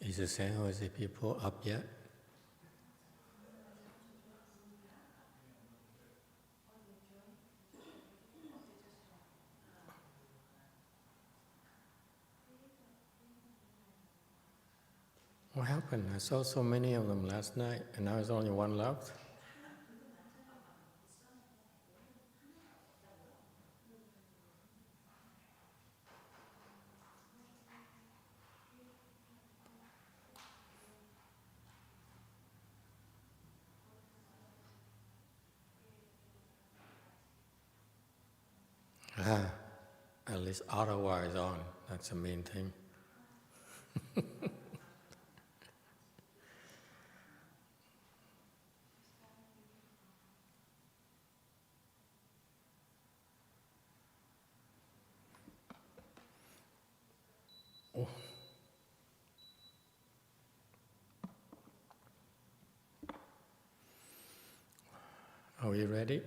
Is the San Jose people up yet? What happened? I saw so many of them last night, and now there's only one left. At least Ottawa is on. That's the main thing. Oh. Are we ready?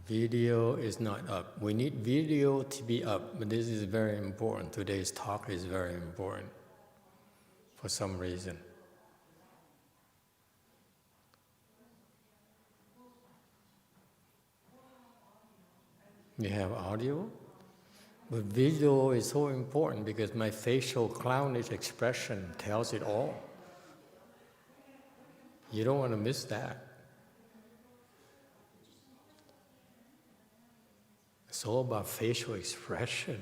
Video is not up. We need video to be up, but this is very important. Today's talk is very important for some reason. You have audio? But video is so important because my facial clownish expression tells it all. You don't want to miss that. It's all about facial expression.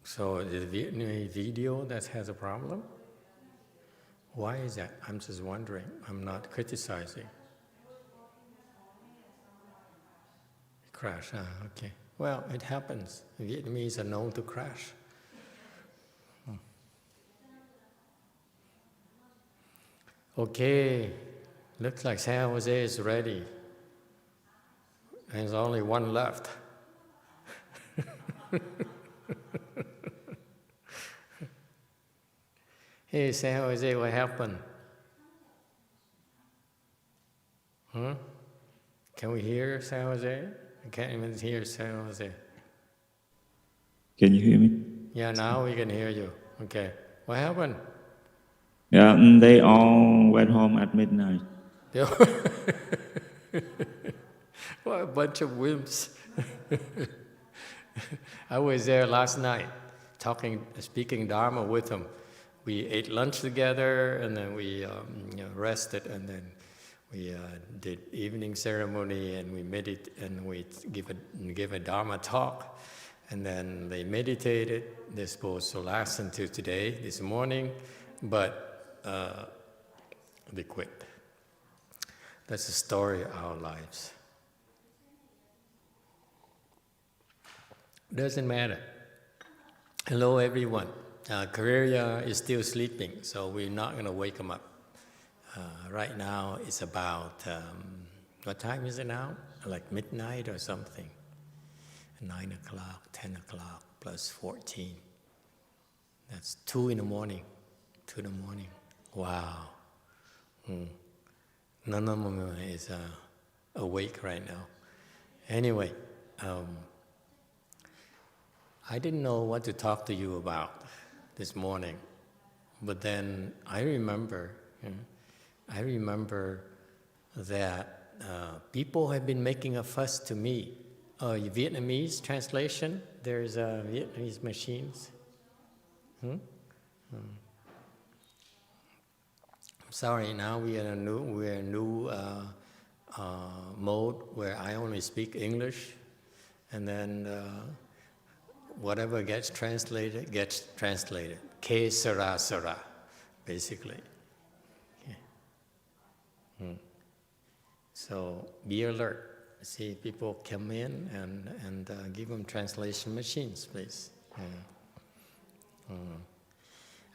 So is the Vietnamese video that has a problem? Why is that? I'm just wondering. I'm not criticizing. Crash, okay. Well, it happens. Vietnamese are known to crash. Okay, looks like San Jose is ready. There's only one left. Hey, San Jose, what happened? Huh? Can we hear San Jose? I can't even hear San Jose. Can you hear me? Yeah, now we can hear you. Okay. What happened? Yeah, they all went home at midnight. What a bunch of wimps. I was there last night, speaking Dharma with them. We ate lunch together, and then we rested, and then we did evening ceremony, and we meditate, and we give a Dharma talk, and then they meditated. They're supposed to last until today, this morning, but they quit. That's the story of our lives. Doesn't matter. Hello, everyone. Korea is still sleeping, so we're not going to wake them up. Right now, it's about, what time is it now? Like midnight or something. 9 o'clock, 10 o'clock, plus 14. That's 2 in the morning. 2 in the morning. Wow. None of them is awake right now. Anyway, I didn't know what to talk to you about this morning, but then I remember that people have been making a fuss to me. Vietnamese translation, there's Vietnamese machines. I'm sorry, now we're in a new mode where I only speak English, and then whatever gets translated. Que sera, sera, basically. Okay. So be alert. See people come in and give them translation machines, please.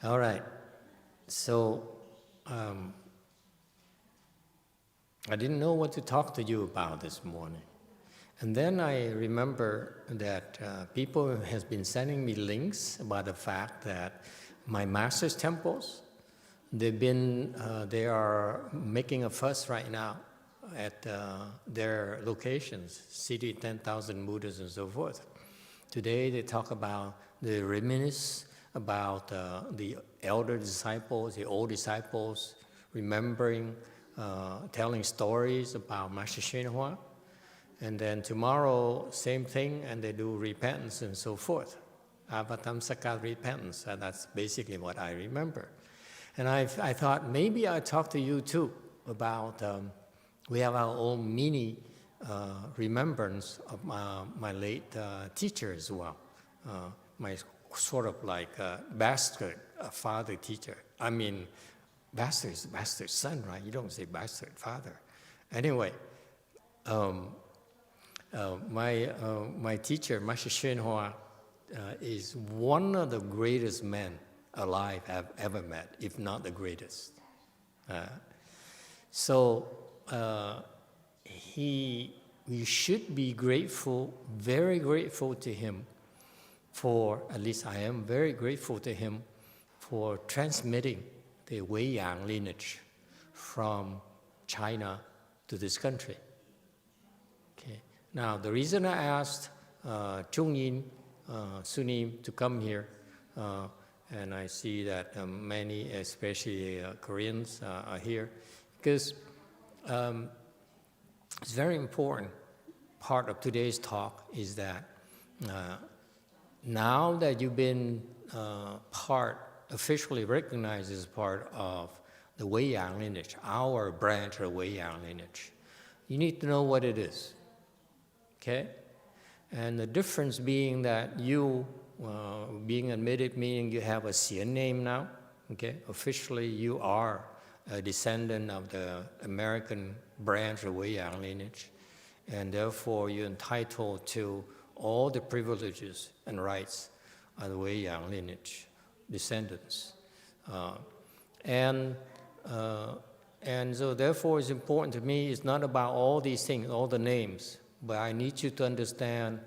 All right. So I didn't know what to talk to you about this morning. And then I remember that people has been sending me links about the fact that my master's temples, they are making a fuss right now at their locations, city 10,000 Buddhas and so forth. Today they talk about the reminiscing, about the elder disciples, the old disciples, remembering, telling stories about Master HsuanHua. And then tomorrow, same thing, and they do repentance and so forth. Avatamsaka repentance, and that's basically what I remember. And I thought maybe I'd talk to you too about, we have our own mini remembrance of my late teacher as well. My sort of like bastard father teacher. I mean, bastard is bastard son, right? You don't say bastard father. Anyway, my teacher, Master HsuanHua, is one of the greatest men alive I've ever met, if not the greatest. We should be grateful, very grateful to him for, at least I am very grateful to him for transmitting the WéiYǎng lineage from China to this country. Okay. Now, the reason I asked Chung-Yin, Sunim, to come here, and I see that many, especially Koreans, are here, because it's very important. Part of today's talk is that now that you've been officially recognized as part of the WéiYǎng lineage, our branch of WéiYǎng lineage, you need to know what it is, okay? And the difference being that you, being admitted, meaning you have a Xian name now, okay? Officially, you are a descendant of the American branch of WéiYǎng lineage, and therefore you're entitled to all the privileges and rights of the WéiYǎng lineage descendants. And so therefore it's important to me, it's not about all these things, all the names, but I need you to understand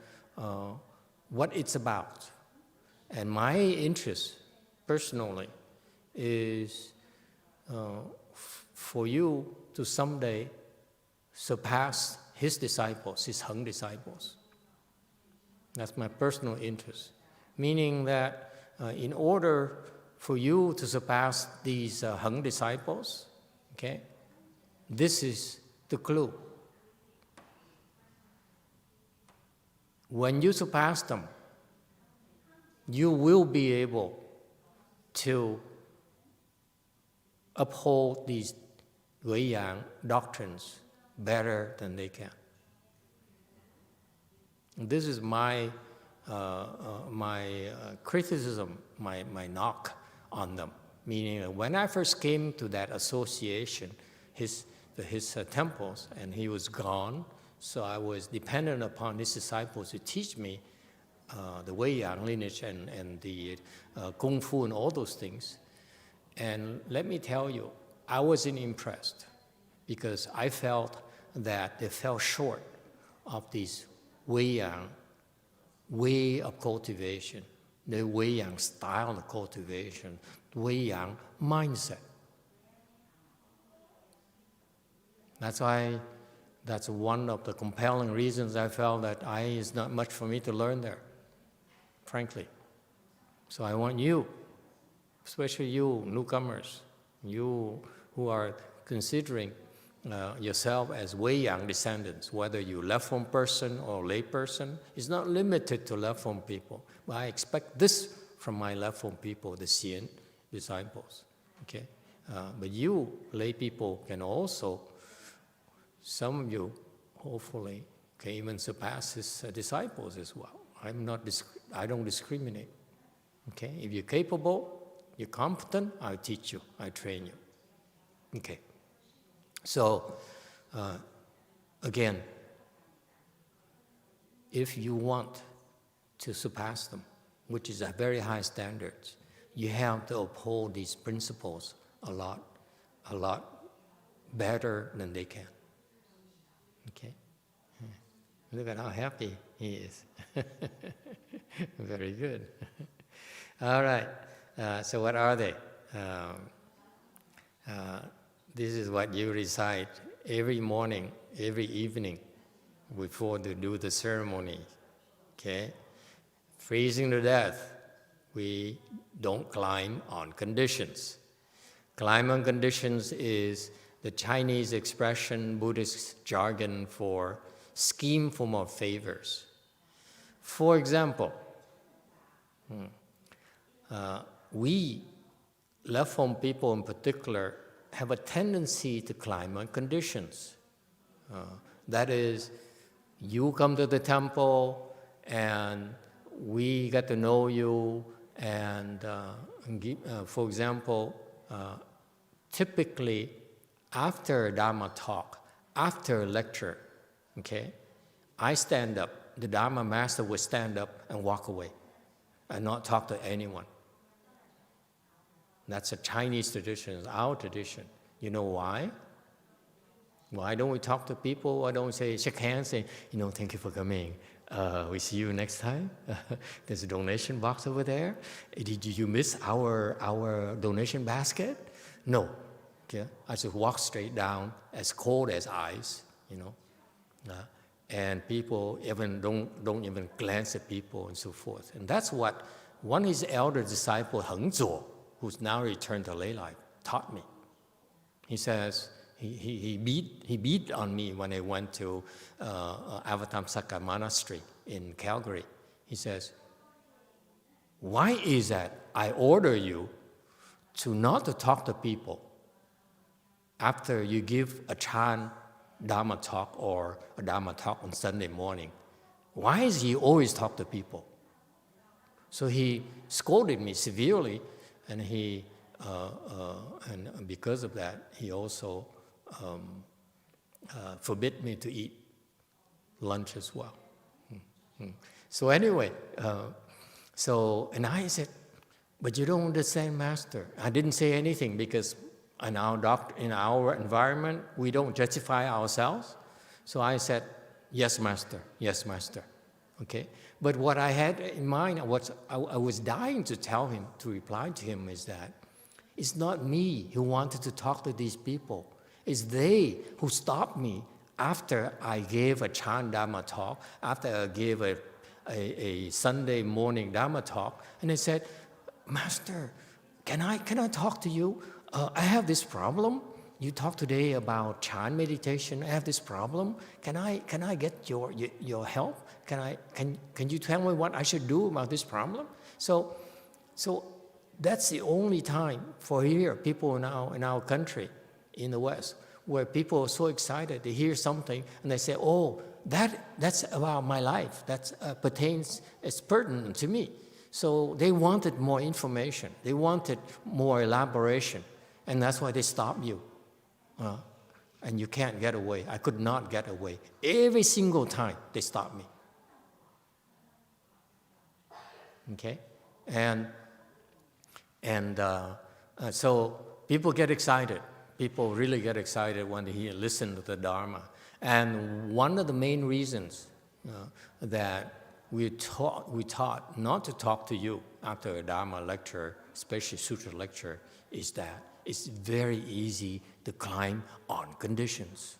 what it's about. And my interest, personally, is for you to someday surpass his disciples, his Heng disciples. That's my personal interest. Meaning that in order for you to surpass these Heng disciples, okay, this is the clue. When you surpass them, you will be able to uphold these WéiYǎng doctrines better than they can. This is my criticism, my knock on them. Meaning, when I first came to that association, his temples, and he was gone, so I was dependent upon his disciples to teach me the WéiYǎng lineage and the Kung Fu and all those things. And let me tell you, I wasn't impressed because I felt that they fell short of this WéiYǎng way of cultivation, the WéiYǎng style of cultivation, WéiYǎng mindset. That's why, that's one of the compelling reasons I felt that it's not much for me to learn there, frankly. So I want you, especially you newcomers, you who are considering yourself as WéiYǎng descendants, whether you're left home person or lay person, it's not limited to left home people. But I expect this from my left home people, the Xian disciples. Okay, but you lay people can also, some of you hopefully can even surpass his disciples as well. I don't discriminate. Okay, if you're capable, you're competent, I'll teach you, I train you. Okay. So, again, if you want to surpass them, which is a very high standard, you have to uphold these principles a lot better than they can. Okay? Look at how happy he is. Very good. All right. So what are they? This is what you recite every morning, every evening, before they do the ceremony. Okay? Freezing to death, we don't climb on conditions. Climb on conditions is the Chinese expression, Buddhist jargon for scheme for more favors. For example, we, left home people in particular, have a tendency to climb on conditions. That is, you come to the temple and we get to know you, and for example, typically after a Dharma talk, after a lecture, okay, I stand up, the Dharma Master would stand up and walk away and not talk to anyone. That's a Chinese tradition, it's our tradition. You know why? Why don't we talk to people? Why don't we say, shake hands, say, thank you for coming. We see you next time. There's a donation box over there. Did you miss our donation basket? No. Okay? I just walk straight down, as cold as ice, and people even don't even glance at people and so forth. And that's what one of his elder disciple, Héng Zuǒ, who's now returned to lay life, taught me. He says, he beat on me when I went to Avatamsaka Monastery in Calgary. He says, why is that I order you to not to talk to people after you give a Chan Dharma talk or a Dharma talk on Sunday morning? Why is he always talk to people? So he scolded me severely, and and because of that, he also forbid me to eat lunch as well. So anyway, and I said, but you don't understand, Master. I didn't say anything because in our environment, we don't justify ourselves. So I said, yes, Master, yes, Master. Okay? But what I had in mind, I was dying to tell him, to reply to him, is that it's not me who wanted to talk to these people. It's they who stopped me after I gave a Chan Dharma talk, after I gave a Sunday morning Dharma talk, and they said, Master, can I talk to you? I have this problem. You talked today about Chan meditation. I have this problem. Can I get your help? Can you tell me what I should do about this problem? So that's the only time for here, people in our country, in the West, where people are so excited to hear something and they say, oh, that's about my life. That it's pertinent to me. So they wanted more information. They wanted more elaboration. And that's why they stop you. And you can't get away. I could not get away. Every single time they stopped me. Okay? So people get excited. People really get excited when they listen to the Dharma. And one of the main reasons that we taught not to talk to you after a Dharma lecture, especially Sutra Lecture, is that it's very easy to climb on conditions.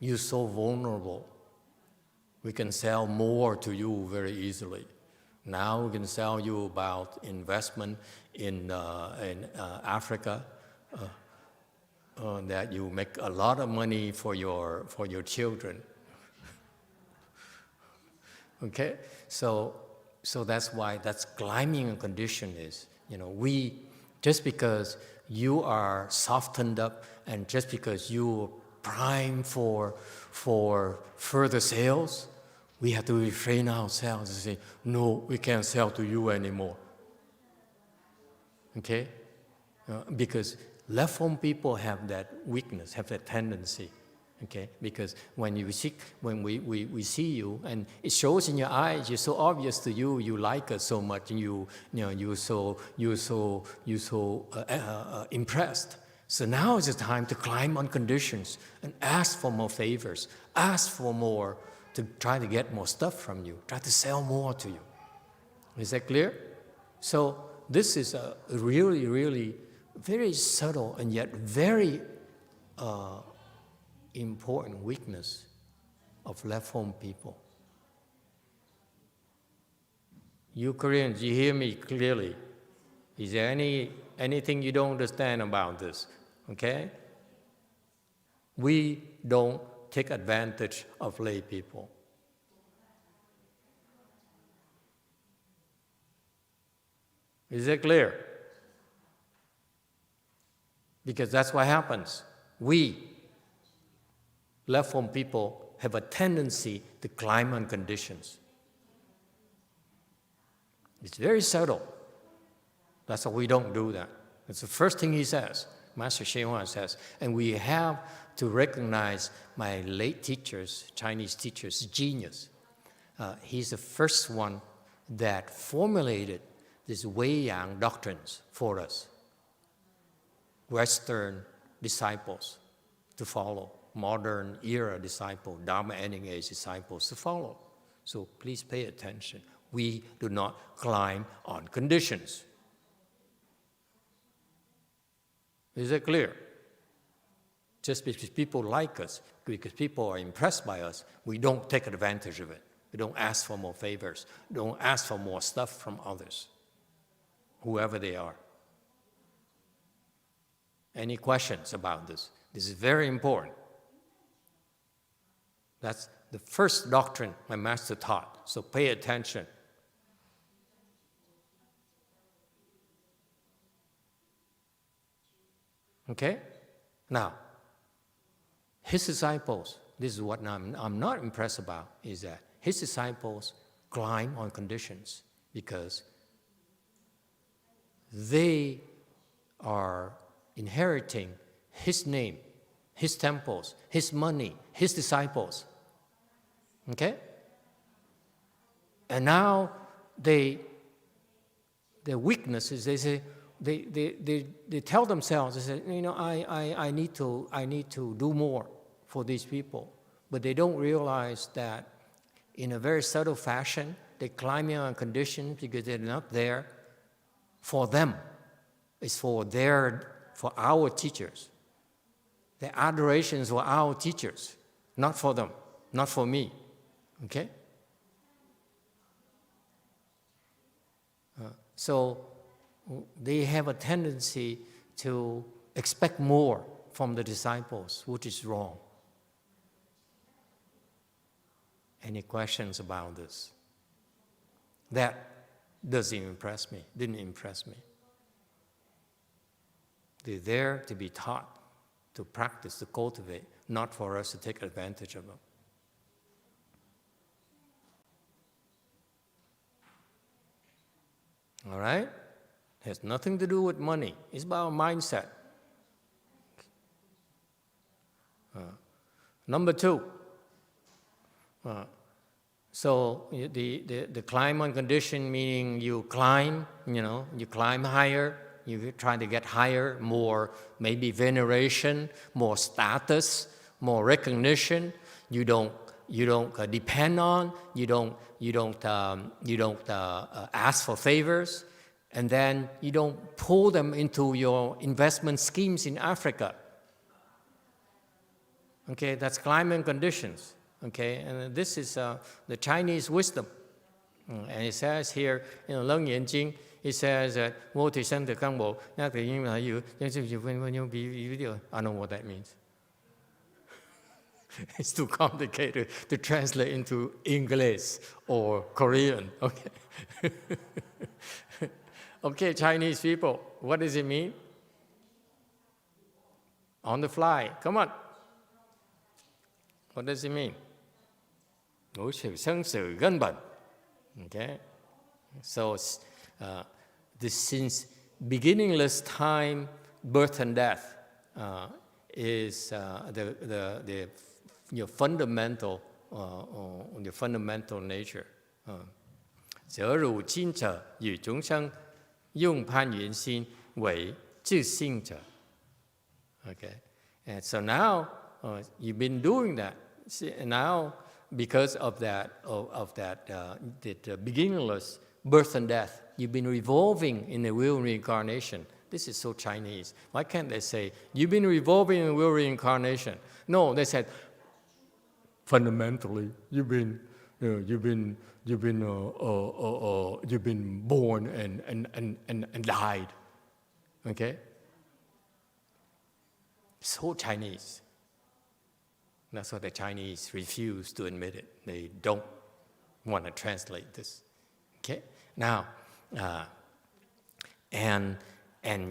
You're so vulnerable. We can sell more to you very easily. Now we can sell you about investment in Africa, that you make a lot of money for your children. Okay, so that's why that's climbing a condition is. Just because you are softened up and just because you prime for further sales, we have to refrain ourselves and say, no, we can't sell to you anymore. Okay? Because left home people have that weakness, have that tendency. Okay? Because when we see you, and it shows in your eyes, you're so obvious to you, you like us so much, and you're so impressed. So now is the time to climb on conditions and ask for more favors, ask for more, to try to get more stuff from you, try to sell more to you. Is that clear? So this is a really, really very subtle and yet very important weakness of left-home people. You Koreans, you hear me clearly. Is there anything you don't understand about this? Okay? We don't take advantage of lay people. Is that clear? Because that's what happens. We, left-home people, have a tendency to climb on conditions. It's very subtle. That's why we don't do that. That's the first thing he says. Master HsuanHua says, and we have to recognize my late teachers, Chinese teachers, genius. He's the first one that formulated these WeiYang Doctrines for us, Western disciples to follow, modern era disciples, Dharma ending age disciples to follow. So please pay attention. We do not climb on conditions. Is that clear? Just because people like us, because people are impressed by us, we don't take advantage of it. We don't ask for more favors. We don't ask for more stuff from others, whoever they are. Any questions about this? This is very important. That's the first doctrine my master taught, so pay attention. Okay? Now, his disciples, this is what I'm not impressed about, is that his disciples climb on conditions because they are inheriting his name, his temples, his money, his disciples. Okay? And now their weakness is they say, they tell themselves, they say, you know, I need to do more for these people. But they don't realize that in a very subtle fashion, they're climbing on conditions because they're not there for them. It's for our teachers. The adoration is for our teachers, not for them, not for me. Okay? So they have a tendency to expect more from the disciples, which is wrong. Any questions about this? That didn't impress me. They're there to be taught, to practice, to cultivate, not for us to take advantage of them. All right? It has nothing to do with money. It's about mindset. Number two, so the climb on condition, meaning you climb, you climb higher, you try to get higher, more maybe veneration, more status, more recognition. You don't depend on, you don't ask for favors, and then you don't pull them into your investment schemes in Africa. Okay, that's climbing conditions. Okay, and this is the Chinese wisdom. And it says here in LíngYòu, it says that I don't know what that means. It's too complicated to translate into English or Korean. Okay. Okay, Chinese people, what does it mean? On the fly, come on. What does it mean? Okay, so since beginningless time, birth and death is your fundamental nature. 则汝今者与众生用攀缘心为自性者 Okay, and so now you've been doing that. See, and now because of that, that beginningless birth and death, you've been revolving in the wheel reincarnation. This is so Chinese. Why can't they say you've been revolving in the wheel reincarnation? No, they said fundamentally you've been born and died. Okay? So Chinese. That's why the Chinese refuse to admit it. They don't want to translate this. Okay? Now, and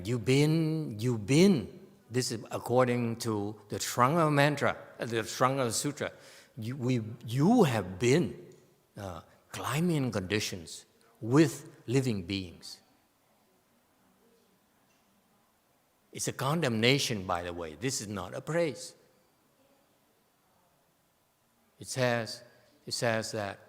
you've been. This is according to the Shurangama mantra, the Shurangama Sutra. You have been climbing conditions with living beings. It's a condemnation, by the way. This is not a praise. It says that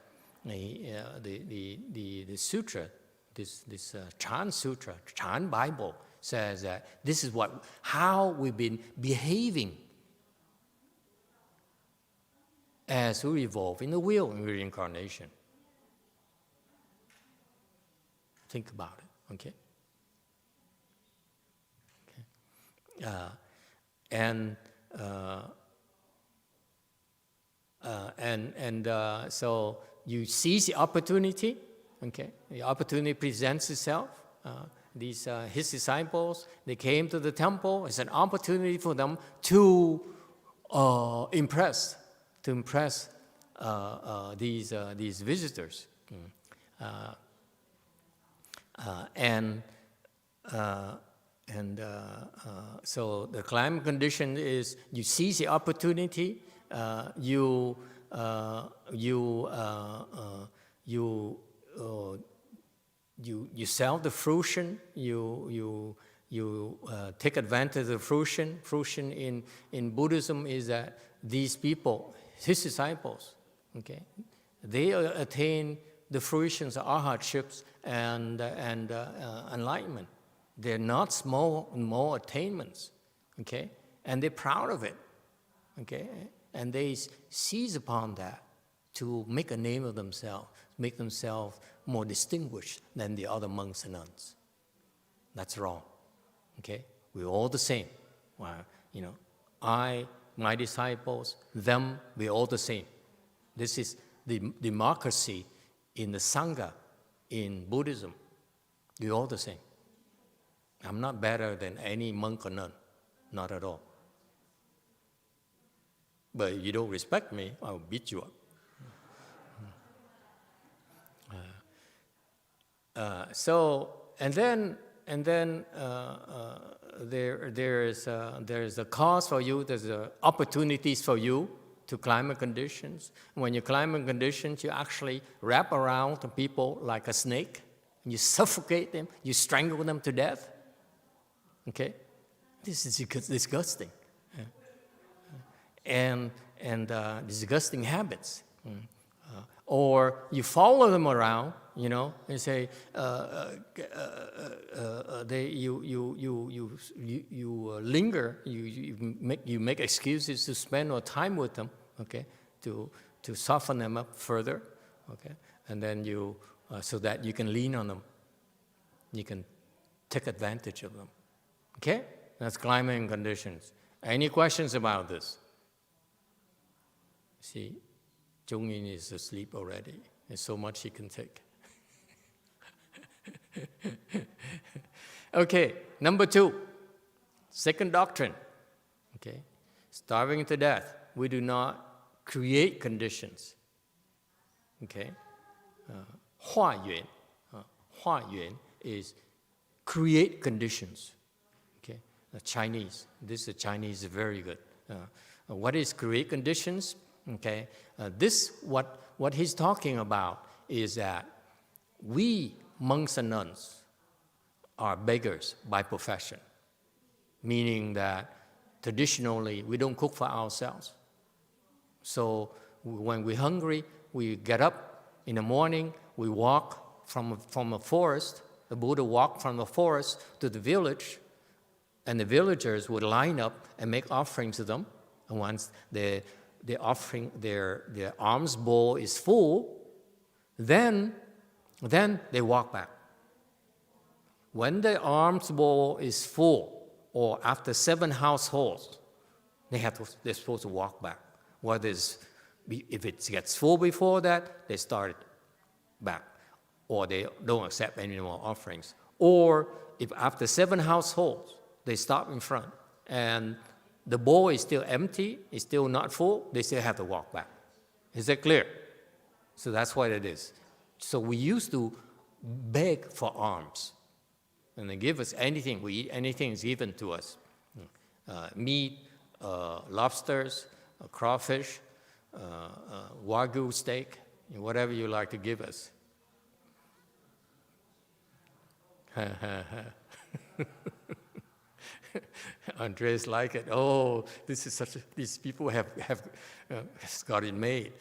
the sutra, this Chan Sutra, Chan Bible, says that this is how we've been behaving as we evolve in the wheel in reincarnation. Think about it, okay? So you seize the opportunity, okay? The opportunity presents itself. His disciples, they came to the temple. It's an opportunity for them to impress these visitors. So the climate condition is you seize the opportunity, you sell the fruition, you take advantage of the fruition. Fruition in Buddhism is that these people, his disciples, okay, they attain the fruitions of arhatships and enlightenment. They're not small attainments, okay, and they're proud of it, okay, and they seize upon that to make a name of themselves, make themselves more distinguished than the other monks and nuns. That's wrong, okay? We're all the same. Well, my disciples, them, we're all the same. This is the democracy in the Sangha, in Buddhism. We're all the same. I'm not better than any monk or nun, not at all. But if you don't respect me, I'll beat you up. There's a cause for you. There's opportunities for you to climate conditions. When you climate conditions, you actually wrap around the people like a snake. And you suffocate them. You strangle them to death. Okay, this is disgusting, and disgusting habits. Or you follow them around, and say you linger, you make excuses to spend more time with them, okay, to soften them up further, okay, and then so that you can lean on them, you can take advantage of them. Okay? That's climate conditions. Any questions about this? See, Zhongyin is asleep already. There's so much he can take. Okay, number 2. Second doctrine. Okay? Starving to death. We do not create conditions. Okay? HuaYuan. HuaYuan is create conditions. Chinese. This is Chinese, very good. What is create conditions? Okay, what he's talking about is that we monks and nuns are beggars by profession, meaning that traditionally we don't cook for ourselves. So when we're hungry, we get up in the morning, we walk from a forest. The Buddha walked from the forest to the village. And the villagers would line up and make offerings to them. And once the offering, their alms bowl is full, then they walk back. When the alms bowl is full, or after 7 households, they're supposed to walk back. If it gets full before that, they start back, or they don't accept any more offerings. Or if after 7 households, they stop in front, and the bowl is still empty, it's still not full, they still have to walk back. Is that clear? So that's what it is. So we used to beg for alms. And they give us anything. We eat anything is given to us. Meat, lobsters, crawfish, Wagyu steak, whatever you like to give us. Andres like it. Oh, this is these people have got it made.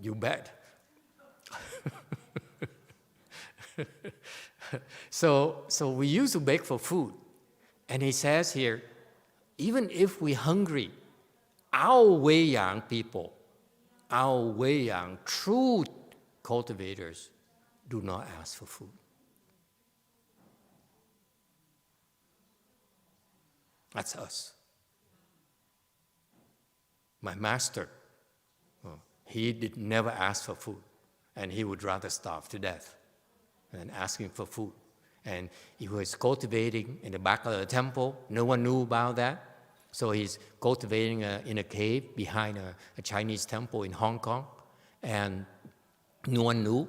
You bet. So we used to beg for food. And he says here, even if we're hungry, our WéiYǎng people, our WéiYǎng true cultivators do not ask for food. That's us. My master, he did never ask for food, and he would rather starve to death than asking for food. And he was cultivating in the back of the temple. No one knew about that. So he's cultivating in a cave behind a Chinese temple in Hong Kong. And no one knew,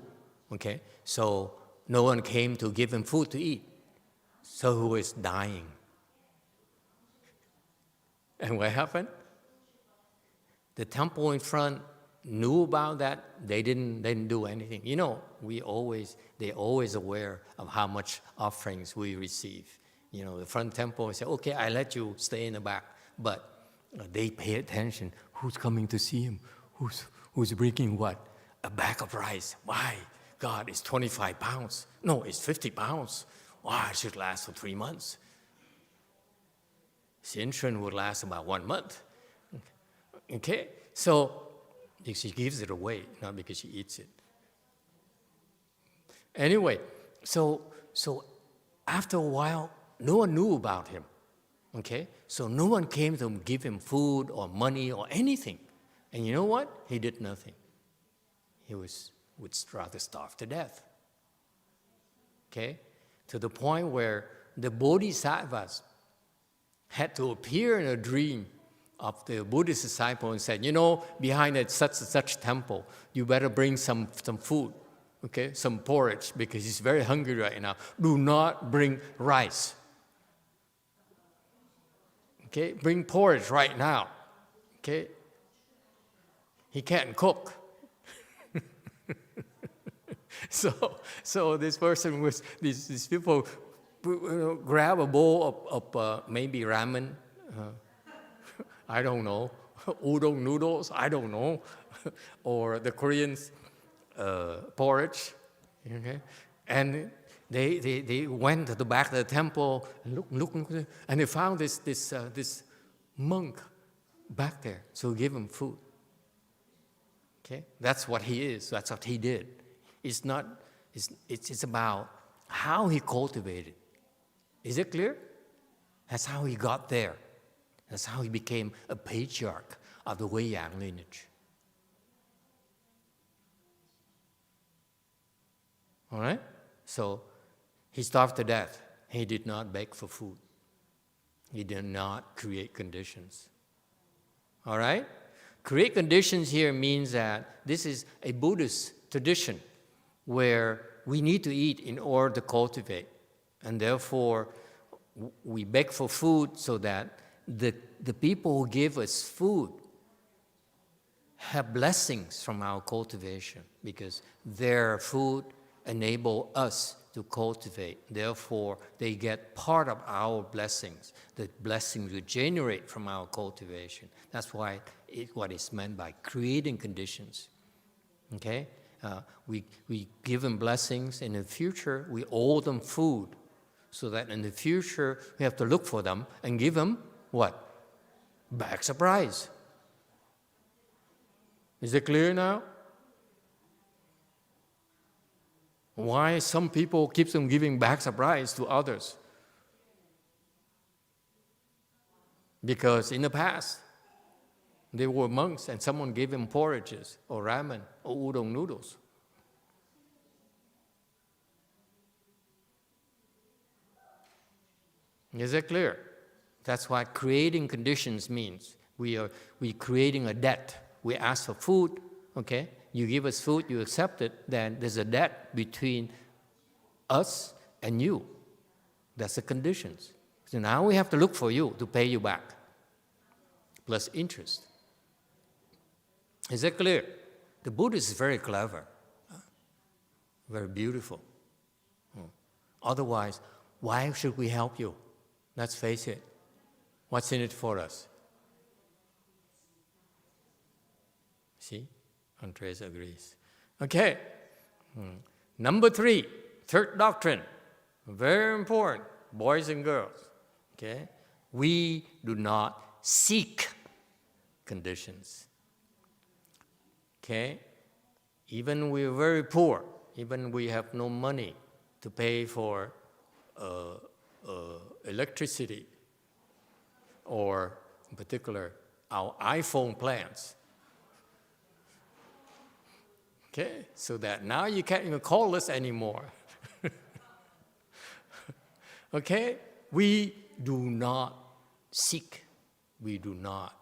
okay? So no one came to give him food to eat. So he was dying. And what happened? The temple in front knew about that. They didn't do anything. You know, they're always aware of how much offerings we receive. You know, the front temple say, okay, I let you stay in the back. But they pay attention. Who's coming to see him? Who's bringing what? A bag of rice. Why? God, it's 25 pounds. No, it's 50 pounds. Wow, it should last for 3 months. Xianshun would last about 1 month. Okay? So she gives it away, not because she eats it. Anyway, so after a while, no one knew about him. Okay? So no one came to give him food or money or anything. And you know what? He did nothing. He would rather starve to death. Okay? To the point where the bodhisattvas had to appear in a dream of the Buddhist disciple and said, you know, behind such temple, you better bring some food, okay, some porridge, because he's very hungry right now. Do not bring rice. Okay, bring porridge right now. Okay, he can't cook. So this person was these people grab a bowl of maybe ramen. I don't know, udon noodles, I don't know, or the Koreans porridge, okay? And they went to the back of the temple and looked, and they found this monk back there, so give him food. Okay, that's what he is. That's what he did. It's about how he cultivated. Is it clear? That's how he got there. That's how he became a patriarch of the WéiYǎng lineage. All right? So he starved to death. He did not beg for food. He did not create conditions. All right? Create conditions here means that this is a Buddhist tradition where we need to eat in order to cultivate. And therefore, we beg for food so that the people who give us food have blessings from our cultivation, because their food enable us to cultivate. Therefore, they get part of our blessings. The blessings we generate from our cultivation. That's why what is meant by creating conditions. Okay? We give them blessings. In the future, we owe them food so that in the future we have to look for them and give them what? Back surprise. Is it clear now? Why some people keep on giving back surprise to others? Because in the past, they were monks and someone gave them porridges or ramen or udon noodles. Is that clear? That's what creating conditions means. We creating a debt. We ask for food, okay? You give us food, you accept it, then there's a debt between us and you. That's the conditions. So now we have to look for you to pay you back, plus interest. Is that clear? The Buddhist is very clever, very beautiful. Otherwise, why should we help you? Let's face it. What's in it for us? See? Andres agrees. Okay. Number 3, third doctrine. Very important, boys and girls. Okay? We do not seek conditions. Okay? Even we're very poor, even we have no money to pay for electricity, or in particular, our iPhone plans. Okay, so that now you can't even call us anymore. Okay, we do not seek, we do not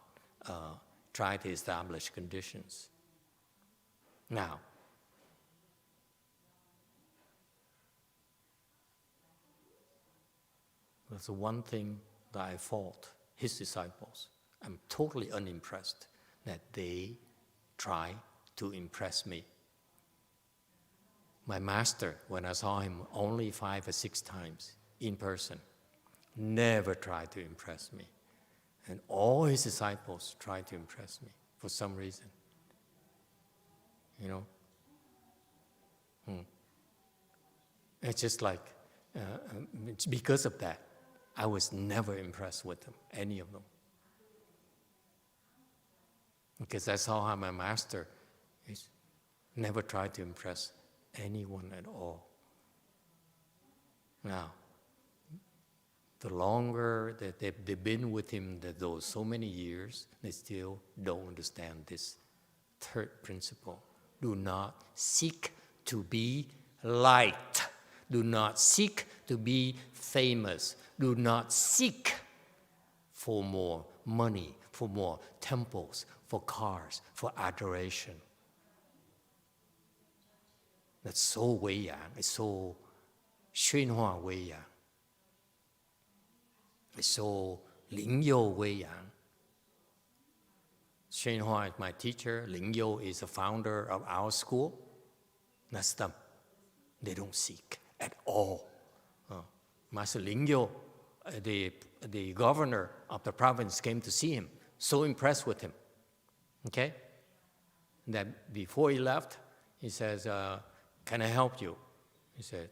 try to establish conditions. Now, that's the one thing that I fault his disciples. I'm totally unimpressed that they try to impress me. My master, when I saw him only 5 or 6 times in person, never tried to impress me. And all his disciples tried to impress me for some reason. You know? It's just like, it's because of that, I was never impressed with them, any of them. Because I saw how my master never tried to impress anyone at all. Now, the longer that they've been with him, those so many years, they still don't understand this third principle. Do not seek to be liked. Do not seek to be famous. Do not seek for more money, for more temples, for cars, for adoration. That's so WéiYǎng. It's so HsuanHuà WéiYǎng. It's so LíngYòu WéiYǎng. HsuanHuà is my teacher. LíngYòu is the founder of our school. That's them. They don't seek at all. Master LíngYòu, the governor of the province, came to see him. So impressed with him. Okay? That before he left, he says, can I help you? He said,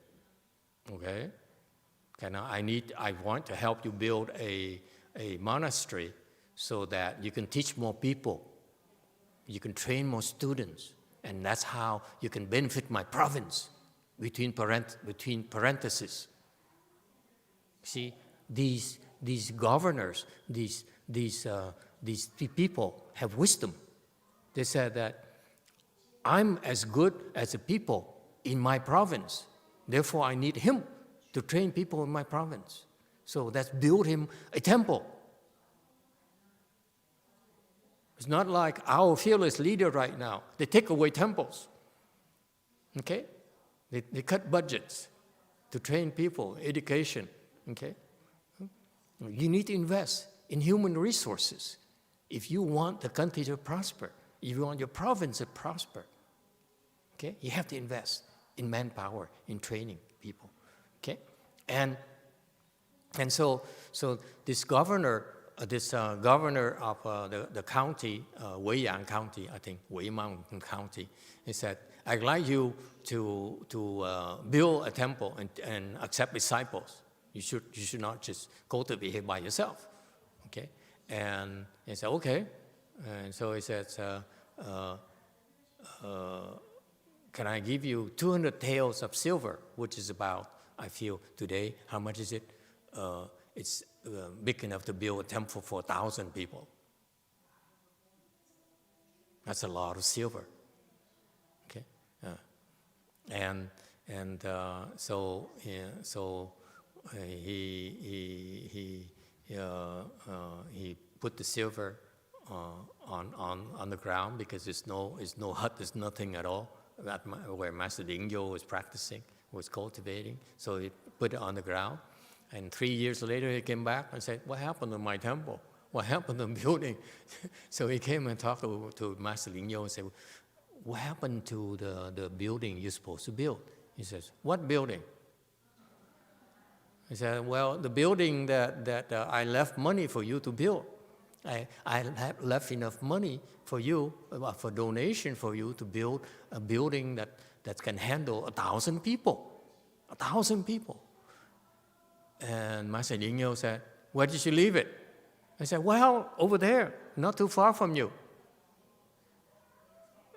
okay. I want to help you build a monastery so that you can teach more people. You can train more students. And that's how you can benefit my province, between parentheses. See, these governors, these people have wisdom. They said that I'm as good as the people in my province. Therefore, I need him to train people in my province. So let's build him a temple. It's not like our fearless leader right now. They take away temples. Okay? They cut budgets to train people, education. Okay? You need to invest in human resources if you want the country to prosper, if you want your province to prosper. Okay? You have to invest in manpower, in training people. Okay? And so this governor of the county, WéiYǎng County, I think, WéiYǎng County, he said, I'd like you to build a temple and accept disciples. You should not just cultivate it by yourself. Okay? And he said, okay. And so he says, can I give you 200 taels of silver, which is about, I feel today, how much is it? It's big enough to build a temple for 1,000 people. That's a lot of silver. Okay, so he put the silver on the ground because there's no hut, there's nothing at all where Master LíngYòu was practicing, was cultivating. So he put it on the ground. And 3 years later, he came back and said, what happened to my temple? What happened to the building? So he came and talked to Master LíngYòu and said, what happened to the building you're supposed to build? He says, what building? He said, well, the building that I left money for you to build. I have left enough money for you, for donation for you to build a building that can handle 1,000 people. 1,000 people. And Master LíngYòu said, where did you leave it? I said, well, over there, not too far from you.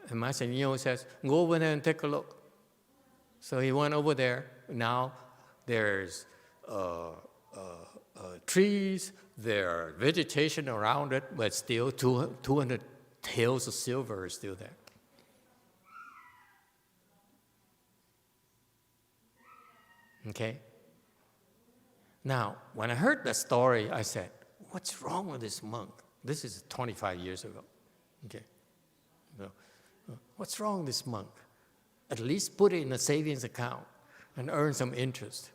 And Master LíngYòu says, go over there and take a look. So he went over there. Now there's trees, there are vegetation around it, but still 200 taels of silver is still there. Okay? Now, when I heard that story, I said, what's wrong with this monk? This is 25 years ago. Okay? So, what's wrong with this monk? At least put it in a savings account and earn some interest.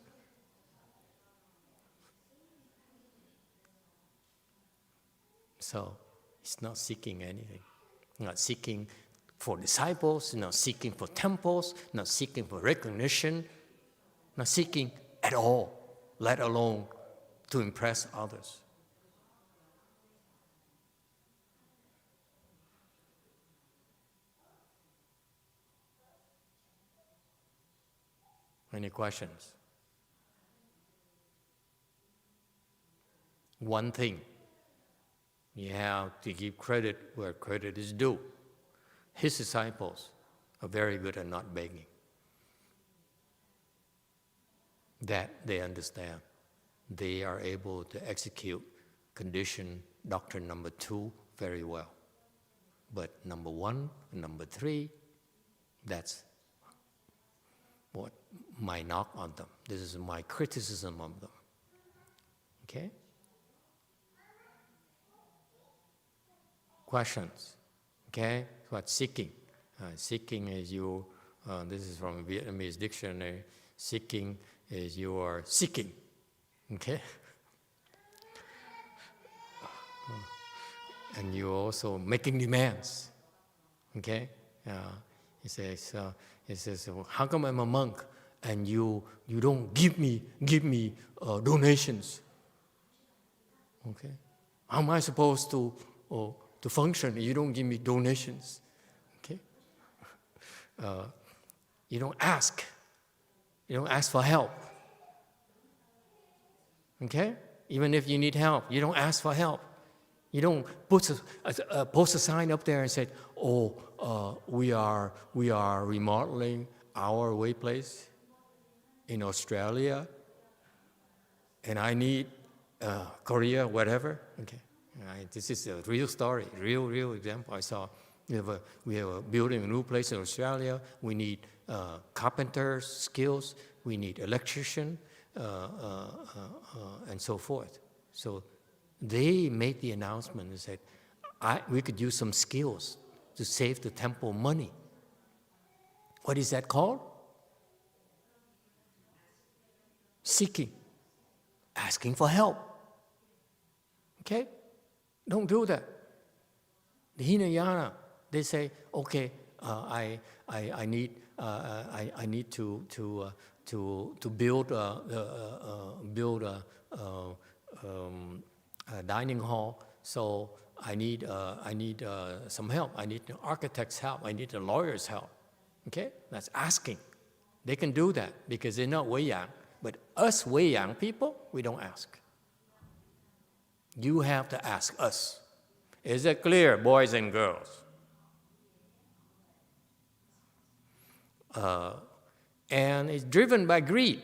So, he's not seeking anything. Not seeking for disciples, not seeking for temples, not seeking for recognition, not seeking at all, let alone to impress others. Any questions? One thing, you have to give credit where credit is due. His disciples are very good at not begging. That they understand. They are able to execute condition doctrine number 2 very well. But number 1 and number 3, that's what my knock on them. This is my criticism of them. Okay? Questions? Okay? What seeking? Seeking is you, this is from Vietnamese dictionary, seeking is you are seeking. Okay? And you're also making demands. Okay? He says, how come I'm a monk and you don't give me donations? Okay? How am I supposed to function if you don't give me donations? Okay? You don't ask. You don't ask for help. Okay? Even if you need help, you don't ask for help. You don't post a sign up there and say, we are remodeling our way place in Australia, and I need Korea, whatever. Okay, this is a real story, real example. I saw we have a building a new place in Australia. We need carpenters skills. We need electrician, and so forth. So they made the announcement and said, we could use some skills to save the temple money. What is that called? Seeking. Asking for help. Okay? Don't do that. The Hinayana, they say, okay, I need to build a dining hall, so I need some help. I need the architect's help. I need the lawyer's help. Okay, that's asking. They can do that because they're not WéiYǎng, but Us WeiYang people, we don't ask. You have to ask us. Is it clear, boys and girls? And it's driven by greed.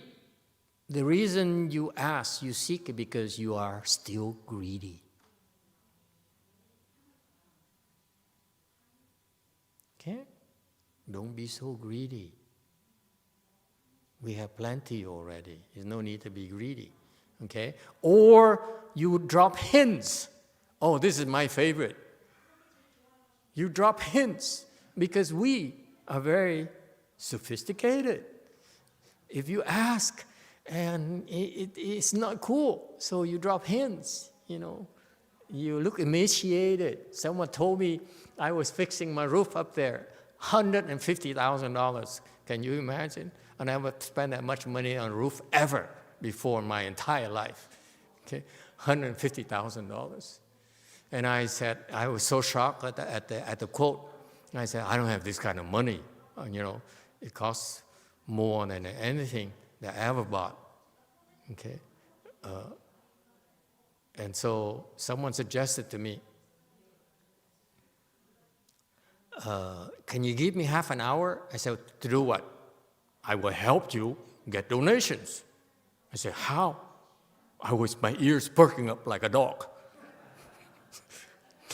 The reason you ask, you seek, is because you are still greedy. Okay? Don't be so greedy. We have plenty already. There's no need to be greedy. Okay? Or you drop hints. Oh, this is my favorite. You drop hints because we are very sophisticated. If you ask and it's not cool, so you drop hints, you know. You look emaciated. Someone told me I was fixing my roof up there, $150,000. Can you imagine? I never spent that much money on a roof ever before in my entire life. Okay, $150,000. And I said, I was so shocked at the quote. I said, I don't have this kind of money. You know, it costs more than anything that I ever bought. Okay, and so someone suggested to me, can you give me half an hour? I said, to do what? I will help you get donations. I said, how? My ears perking up like a dog.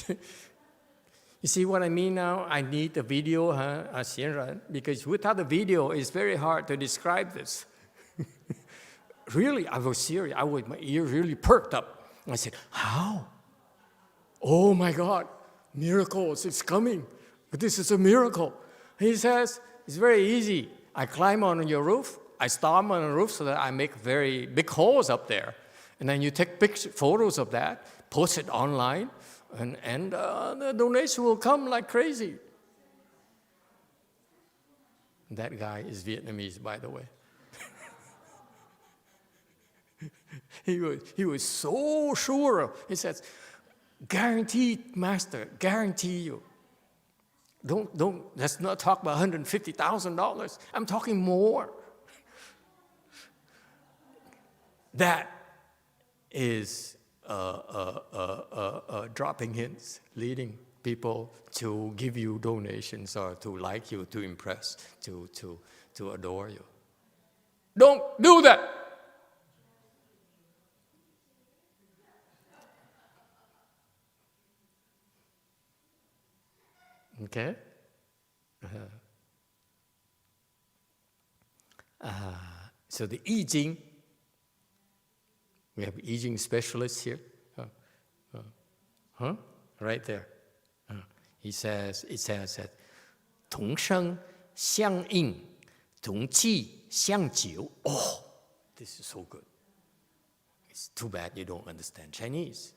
You see what I mean now? I need a video, Xianran, because without the video, it's very hard to describe this. Really, I was serious. My ears really perked up. I said, how? Oh my God, miracles, it's coming. This is a miracle. He says, it's very easy. I climb on your roof, I stomp on the roof so that I make very big holes up there. And then you take photos of that, post it online, and the donation will come like crazy. That guy is Vietnamese, by the way. He was so sure. He says, guaranteed, Master, guarantee you. Let's not talk about $150,000. I'm talking more. That is dropping hints, leading people to give you donations or to like you, to impress, to adore you. Don't do that. Okay? So the Yì Jīng, we have Yì Jīng specialists here. Right there. It says that 同声相应, 同气相久. Oh, this is so good. It's too bad you don't understand Chinese.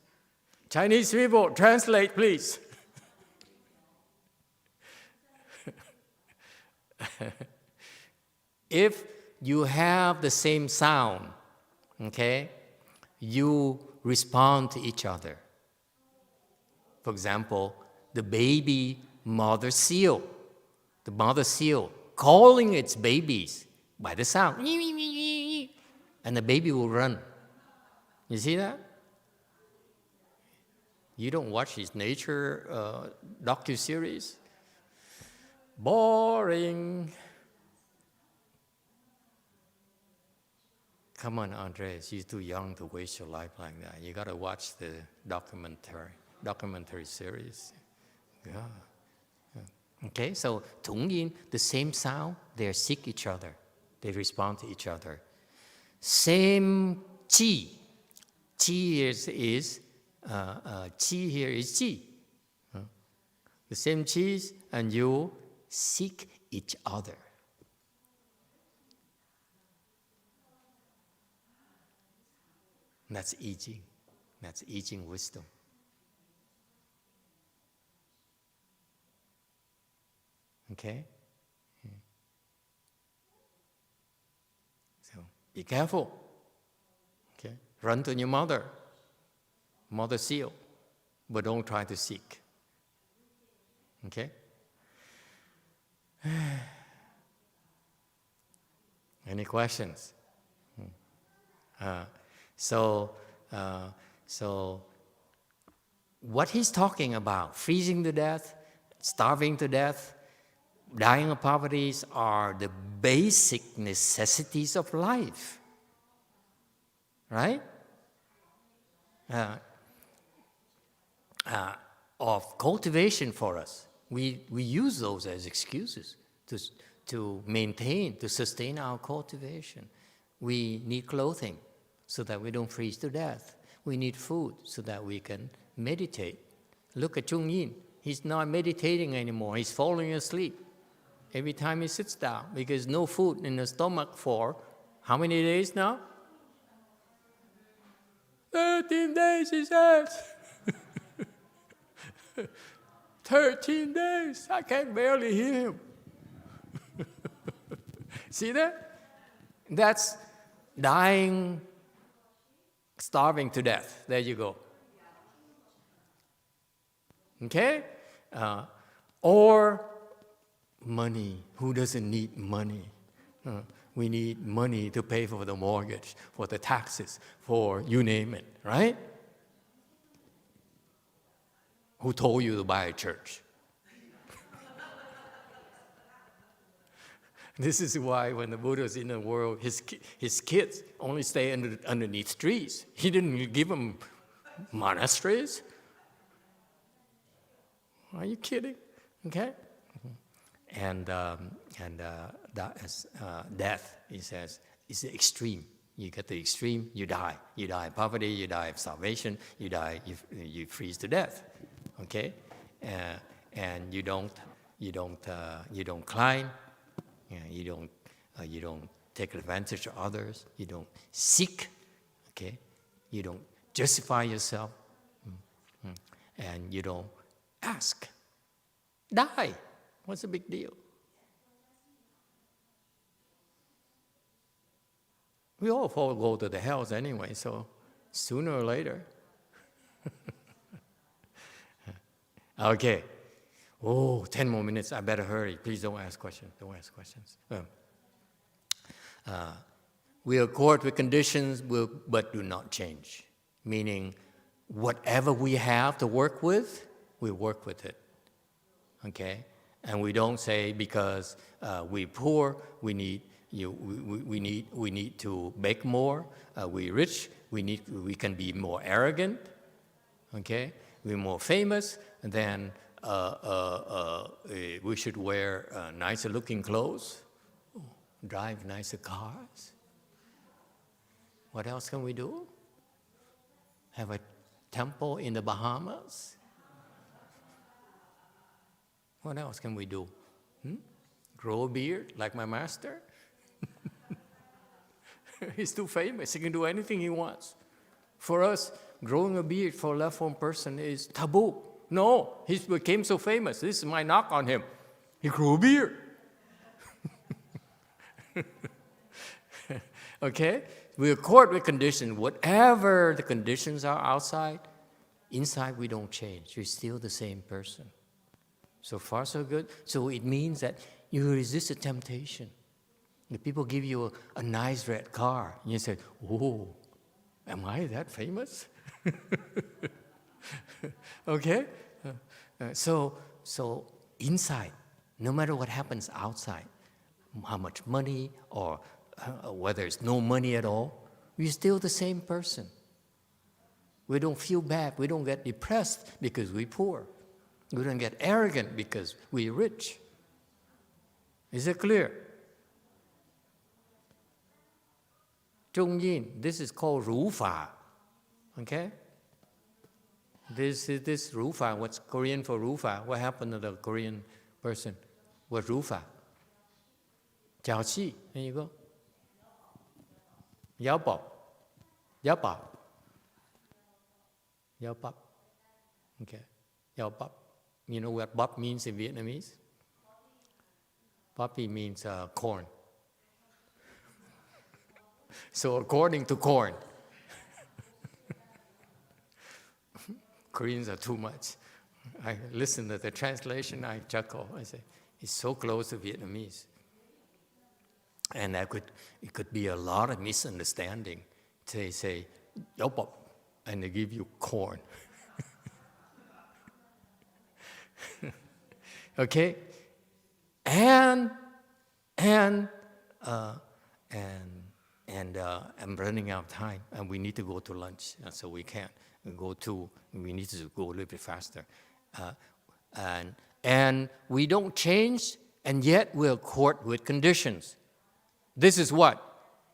Chinese people, translate, please. If you have the same sound, okay, you respond to each other. For example, the baby mother seal, the mother seal calling its babies by the sound, and the baby will run. You see that? You don't watch his nature docu-series? Boring. Come on, Andres, you're too young to waste your life like that. You got to watch the documentary series. Yeah. Okay, so 同音, the same sound, they seek each other. They respond to each other. Same qi. Qi is qi here is qi. The same qi, and you seek each other. That's Yì Jīng. That's Yì Jīng wisdom. Okay? So be careful. Okay? Run to your mother. Mother seal. But don't try to seek. Okay? Any questions? So what he's talking about, freezing to death, starving to death, dying of poverty, are the basic necessities of life, right? Of cultivation for us. We use those as excuses to maintain, to sustain our cultivation. We need clothing so that we don't freeze to death. We need food so that we can meditate. Look at Chung Yin. He's not meditating anymore. He's falling asleep every time he sits down because no food in the stomach for how many days now? 13 days, he says. 13 days. I can barely hear him. See that? That's dying, starving to death. There you go. Okay? Or money. Who doesn't need money? We need money to pay for the mortgage, for the taxes, for you name it, right? Who told you to buy a church? This is why when the Buddha's in the world, his kids only stay underneath trees. He didn't give them monasteries. Are you kidding? Okay? And death, he says, is the extreme. You get the extreme, you die. You die of poverty, you die of starvation, you die, you freeze to death. Okay? And you don't climb. You don't take advantage of others. You don't seek. Okay? You don't justify yourself. And you don't ask. Die. What's the big deal? We all go to the hells anyway, so sooner or later. Okay. Oh, 10 more minutes. I better hurry. Please don't ask questions. Don't ask questions. We accord with conditions, but do not change. Meaning, whatever we have to work with, we work with it. Okay? And we don't say because we're poor, we need to beg more. We're rich, we can be more arrogant. Okay? We're more famous, and then we should wear nicer looking clothes, drive nicer cars. What else can we do? Have a temple in the Bahamas? What else can we do? Grow a beard like my master? He's too famous. He can do anything he wants. For us, growing a beard for a left-form person is taboo. No, he became so famous. This is my knock on him. He grew a beard. Okay? We accord with conditions. Whatever the conditions are outside, inside we don't change. We're still the same person. So far, so good. So it means that you resist the temptation. If people give you a nice red car, and you say, oh, am I that famous? Okay? So inside, no matter what happens outside, how much money or whether it's no money at all, we're still the same person. We don't feel bad. We don't get depressed because we're poor. We don't get arrogant because we're rich. Is it clear? Chung Yin, this is called Ru Fa. Okay? This Ru Fa. What's Korean for Ru Fa? What happened to the Korean person? What Ru Fa? Jiao Qi. There you go. Yao Bao. Yao Bao. Yao Bap. Okay. Yao Bap. You know what bap means in Vietnamese? Papi means corn. So according to corn. Koreans are too much. I listen to the translation, I chuckle. I say, it's so close to Vietnamese. And it could be a lot of misunderstanding. they say, "Yopop," and they give you corn. Okay, and I'm running out of time, and we need to go to lunch, so we can't go. We need to go a little bit faster, and we don't change, and yet we're caught with conditions. This is what?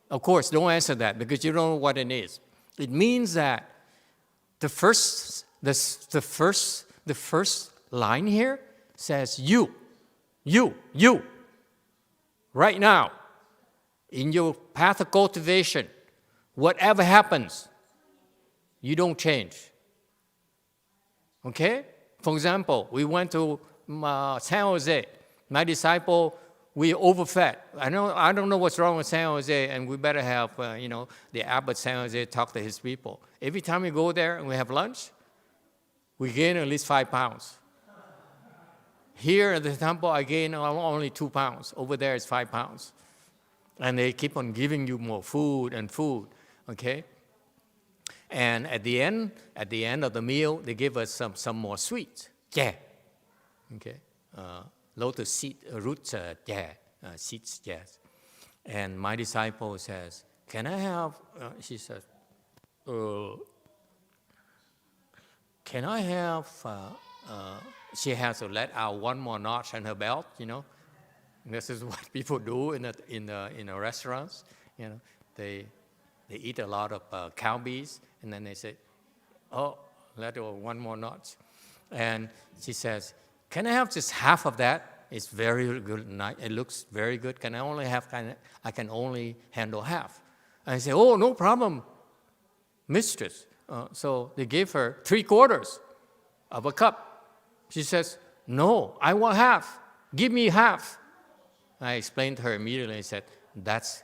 Of course, don't answer that because you don't know what it is. It means that the first line here says you. Right now, in your path of cultivation, whatever happens, you don't change. Okay? For example, we went to San Jose. My disciple, we overfed. I don't know what's wrong with San Jose, and we better have, the abbot San Jose talk to his people. Every time we go there and we have lunch, we gain at least 5 pounds. Here at the temple, I gain only 2 pounds. Over there, it's 5 pounds. And they keep on giving you more food and food, okay? And at the end of the meal, they give us some more sweets. Yeah, okay? Lotus seed, roots, seeds, yes. And my disciple says, "Can I have," she says, "Can I have," she has to let out one more notch on her belt, This is what people do in the restaurants, They eat a lot of cow bees, and then they say, "Oh, let out one more notch." And she says, "Can I have just half of that? It's very good. It looks very good. Can I only have I can only handle half." And I say, "Oh, no problem, mistress." So they gave her 3/4 of a cup. She says, "No, I want half. Give me half." I explained to her immediately. I said, "That's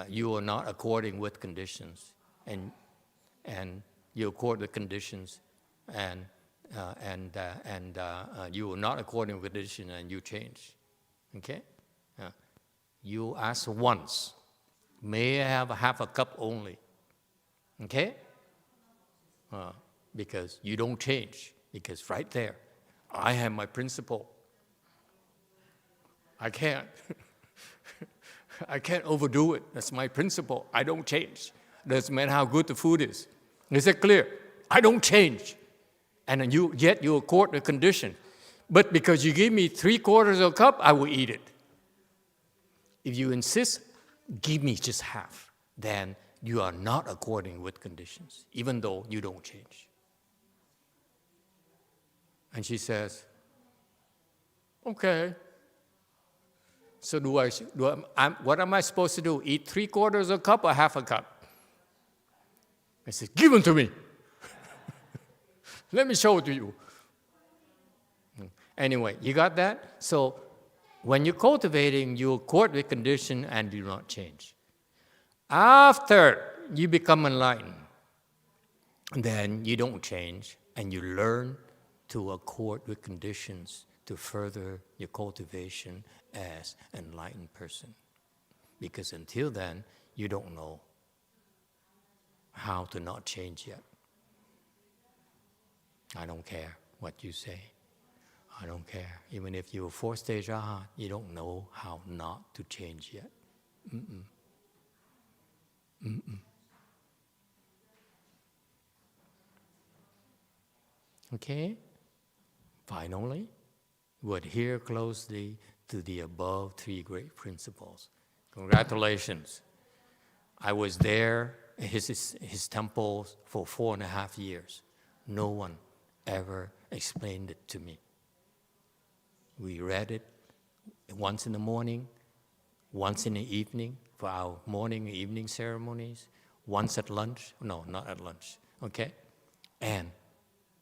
you are not according with conditions, and you accord with conditions, and you are not according with conditions, and you change." Okay, you ask once, "May I have half a cup only?" Okay, because you don't change. Because right there, I have my principle. I can't. I can't overdo it. That's my principle. I don't change. Doesn't matter how good the food is. Is it clear? I don't change. And yet you accord the condition. But because you give me 3/4 of a cup, I will eat it. If you insist, give me just half. Then you are not according with conditions, even though you don't change. And she says, "Okay. So what am I supposed to do? Eat 3/4 of a cup or half a cup?" I said, "Give them to me. Let me show it to you." Anyway, you got that? So when you're cultivating, you accord with condition and do not change. After you become enlightened, then you don't change and you learn to accord with conditions to further your cultivation as an enlightened person. Because until then, you don't know how to not change yet. I don't care what you say. I don't care. Even if you're 4th-stage Arhat, you don't know how not to change yet. Okay? Finally, we adhere closely to the above 3 great principles. Congratulations. I was there in his temple for 4.5 years. No one ever explained it to me. We read it once in the morning, once in the evening for our morning and evening ceremonies, once at lunch. No, not at lunch. Okay? And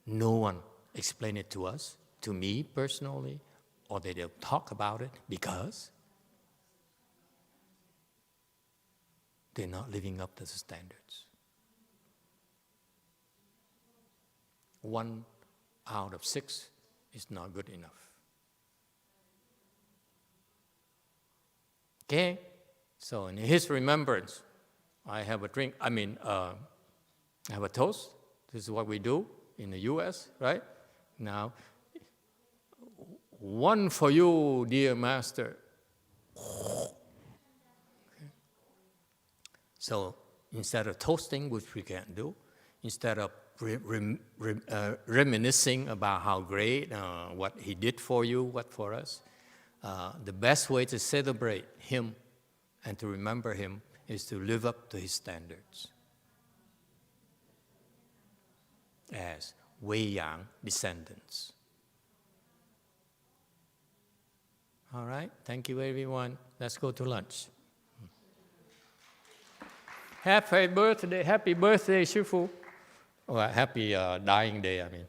no one explained it to us, to me personally, or they don't talk about it because they're not living up to the standards. 1 out of 6 is not good enough. Okay? So in his remembrance, I have a drink. I mean, I have a toast. This is what we do in the U.S., right? Now, one for you, dear Master. So instead of toasting, which we can't do, instead of reminiscing about how great, what he did for you, what for us, the best way to celebrate him and to remember him is to live up to his standards as WéiYǎng descendants. All right, thank you everyone. Let's go to lunch. Happy birthday, Shifu. Or happy dying day, I mean.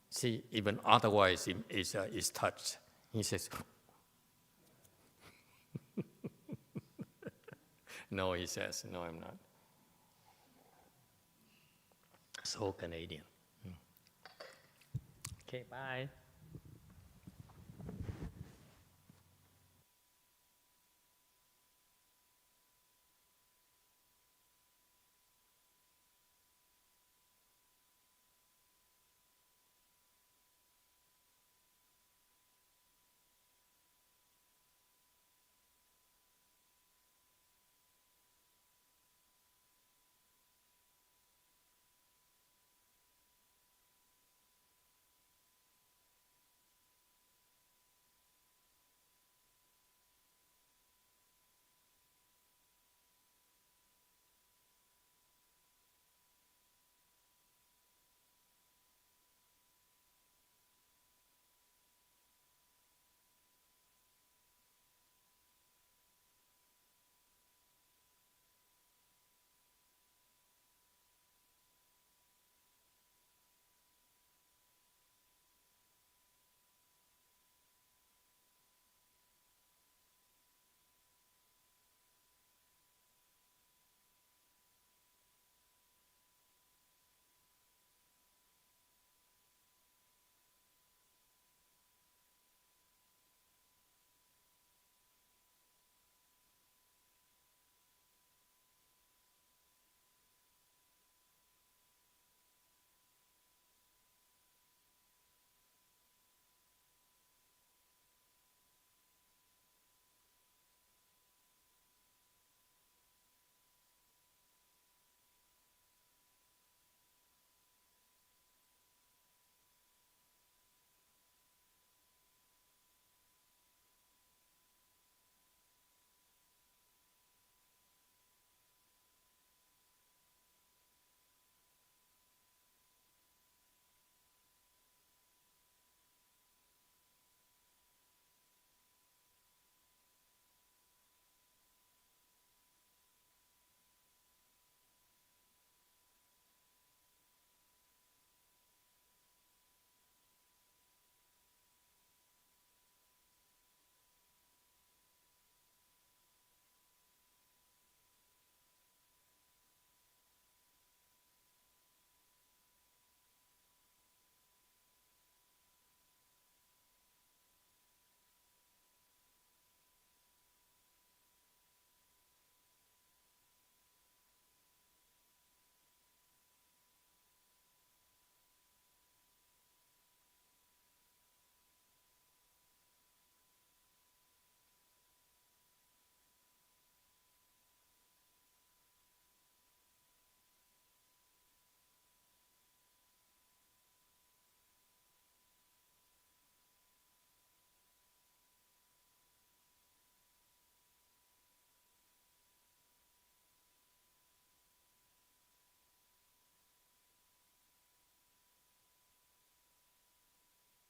See, even otherwise is touched. He says, no, he says, no, I'm not. So Canadian. Okay, bye.